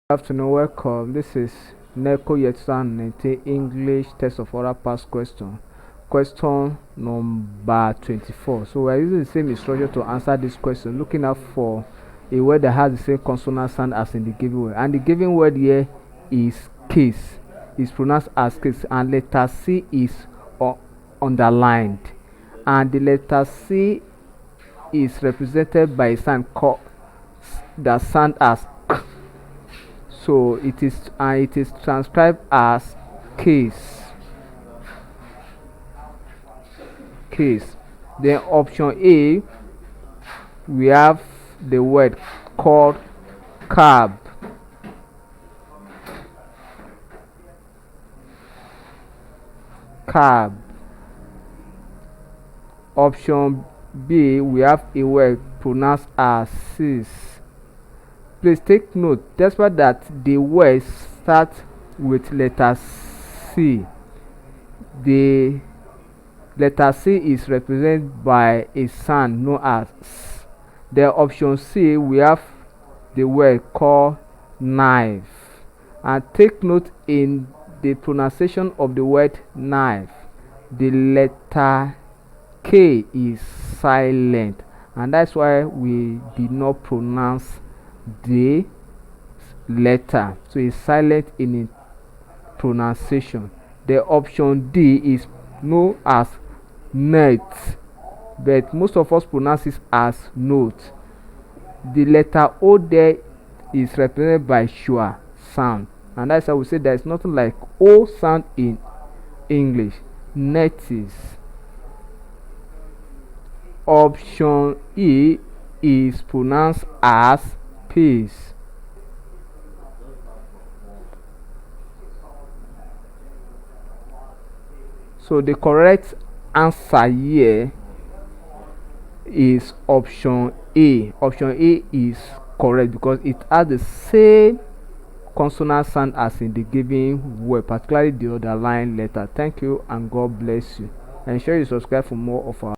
Afternoon, welcome. This is Neco year 2019 English test of order past question. Question number 24. So we're using the same instruction to answer this question, looking out for a word that has the same consonant sound as in the given word. And the given word here is case. It's pronounced as case, and letter C is underlined. And the letter C is represented by a sound called the sound as so it is transcribed as case. Then option A, we have the word called cab. Option B, we have a word pronounced as sis. Please take note, despite that the word starts with letter C, the letter C is represented by a sound known as S. The option C, we have the word called knife. And take note, in the pronunciation of the word knife, the letter K is silent, and that's why we did not pronounce the letter, so it's silent in its pronunciation. The option D is known as net, but most of us pronounce it as note. The letter O there is represented by schwa sound, and that's how we say there is nothing like O sound in English. Netis. Option E is pronounced as peace. So the correct answer here is option A. Option A is correct because it has the same consonant sound as in the given word, particularly the underlying letter. Thank you and God bless you. Ensure you subscribe for more of our